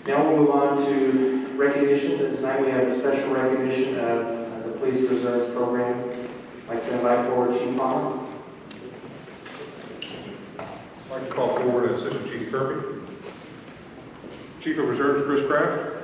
Now we'll move on to recognition. Tonight we have a special recognition of the Police Reserve Program. I'd like to invite forward Chief Palmer. I'd like to call forward Assistant Chief Kirby, Chief of Reserves Chris Kraft,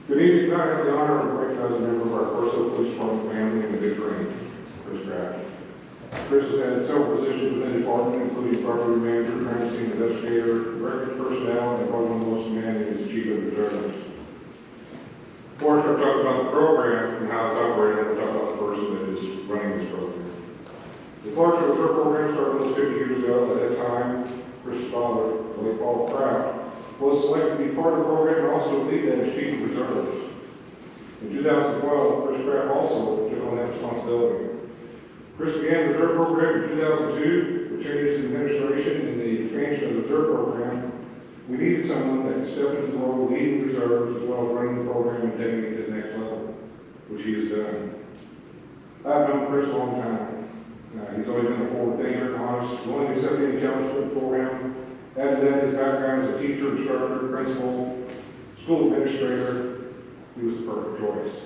Good evening. Tonight I have the honor of recognizing a member of our Clarksville Police Department family in the good range, Chris Kraft. Chris has had several positions within the department, including property manager, crime scene investigator, records personnel, and probably one of the most demanding is chief of reserves. Before I start talking about the program and how it's operating, I'm going to talk about the person that is running this program. The Clarksville Reserve Program started almost 50 years ago. At that time, Chris's father, late Paul Kraft, was selected to be part of the program and also lead that as chief of reserves. In 2012, Chris Kraft also took on that responsibility. Chris began the reserve program in 2002 with changes in administration and the expansion of the reserve program. We needed someone that could step into the role of leading reserves as well as running the program and taking it to the next level, which he has done. I've known Chris a long time. He's always been a forward thinker, honest, willing to accept any challenge put before him. Add to that his background as a teacher, instructor, principal, school administrator. He was the perfect choice.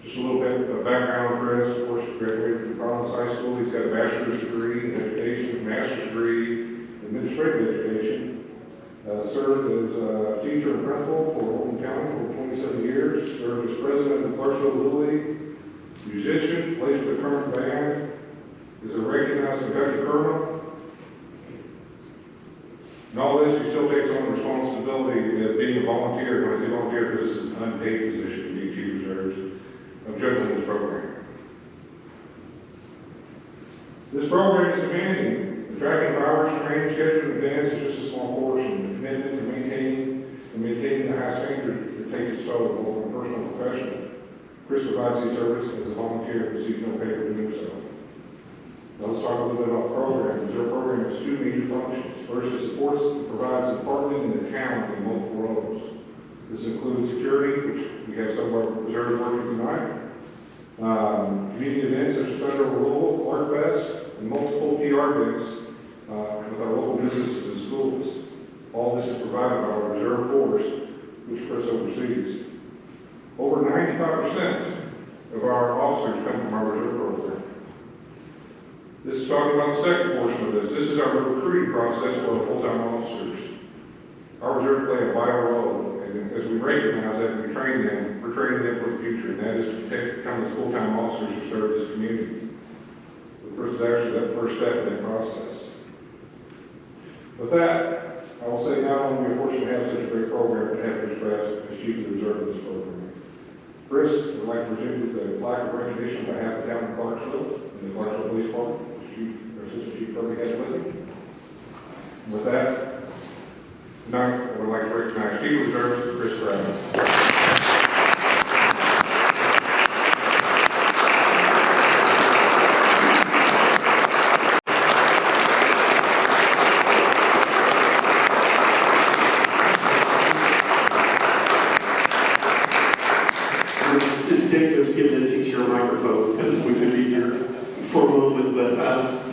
Just a little bit of background on Chris. Of course, he graduated from Collins High School. He's got a bachelor's degree in education, a master's degree in administrative education. Served as a teacher and principal for Oakland County for 27 years. Served as president of the Clarksville Little League. Musician, plays with the current band. Is a recognized Kentucky colonel. And all this, he still takes on the responsibility as being a volunteer. When I say volunteer, because this is an unpaid position to be chief reserves of juggling this program. This program is demanding. The tracking of hours, training, schedule, and events is just a small portion. The commitment to maintaining the high standard that takes its toll, both on personal and professional. Chris provides these services as a volunteer and receives no pay for doing so. Now let's talk a little bit about the program. The reserve program has two major functions. First, it supports and provides department and the town in multiple roles. This includes security, which we have some of our reserves working tonight, community events such as Federal Rule, Clarkfest, and multiple PR events with our local businesses and schools. All this is provided by our reserve force, which Chris oversees. Over 95% of our officers come from our reserve program. This is talking about the second portion of this. This is our recruiting process for our full-time officers. Our reserves play a vital role, and as we recognize that and we train them, we're training them for the future, and that is to become the full-time officers who serve this community. The first is actually that first step in that process. With that, I will say not only are we fortunate to have such a great program, but have Chris Kraft as chief of the reserve of this program. Chris, would like to present with a plaque of recognition on behalf of the town of Clarksville and the Clarksville Police Department. Assistant Chief Kirby has with him. With that, tonight I would like to recognize Chief of Reserves Chris Kraft. It's dangerous giving a teacher a microphone because we could be here for a moment, but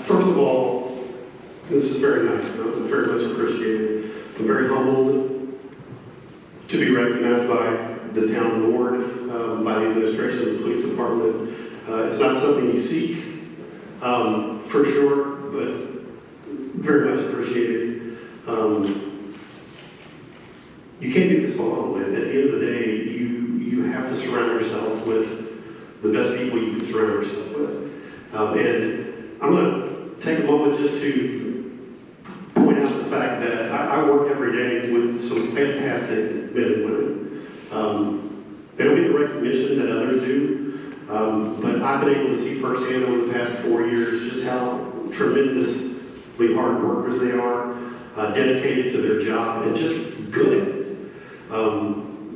first of all, this is very nice. I'm very much appreciated. I'm very humbled to be recognized by the town board, by the administration of the police department. It's not something you seek, for sure, but very much appreciated. You can't do this alone, and at the end of the day, you have to surround yourself with the best people you can surround yourself with. And I'm going to take a moment just to point out the fact that I work every day with some fantastic men and women. They don't get the recognition that others do, but I've been able to see firsthand over the past 4 years just how tremendously hard workers they are, dedicated to their job, and just good at it.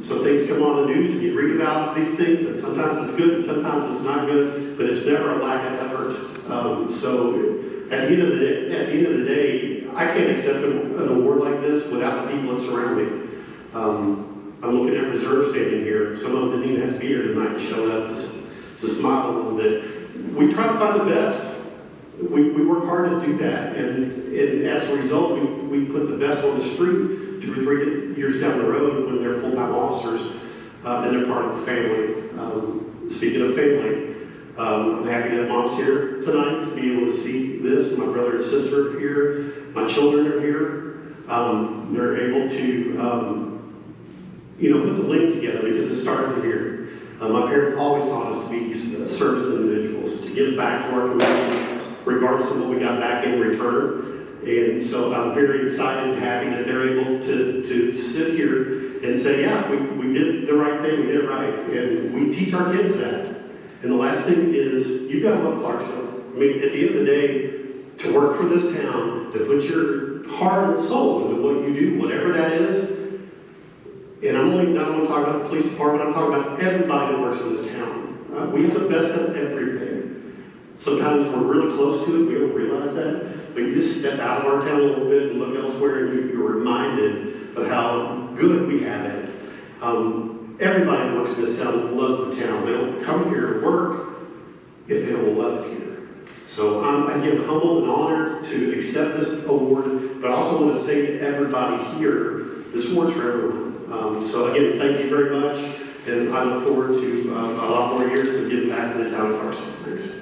So things come on the news and you read about these things, and sometimes it's good, sometimes it's not good, but it's never a lack of effort. So at the end of the day, I can't accept an award like this front of me. I'm looking at reserve standing here. Some of them didn't even have to be here tonight and showed up to smile a little bit. We try to find the best. We work hard to do that, and as a result, we put the best on the street 2 or 3 years down the road when they're full-time officers and they're part of the family. Speaking of family, I'm happy that Mom's here tonight to be able to see this. My brother and sister are here. My children are here. They're able to, put the link together because it started here. My parents always taught us to be service individuals, to give back to our community, regardless of what we got back in return. And so I'm very excited and happy that they're able to sit here and say, yeah, we did the right thing, we did it right. And we teach our kids that. And the last thing is, you've got to love Clarksville. I mean, at the end of the day, to work for this town, to put your heart and soul into what you do, whatever that is. And I'm only not only talking about the police department, I'm talking about everybody that works in this town. We have the best of everything. Sometimes we're really close to it, we don't realize that. But you just step out of our town a little bit and look elsewhere, and you're reminded of how good we have it. Everybody that works in this town loves the town. They don't come here to work if they don't love it here. So I'm, again, humbled and honored to accept this award, but I also want to say to everybody here, this award's for everyone. So again, thank you very much, and I look forward to a lot more years of giving back to the town of Clarksville. Thanks.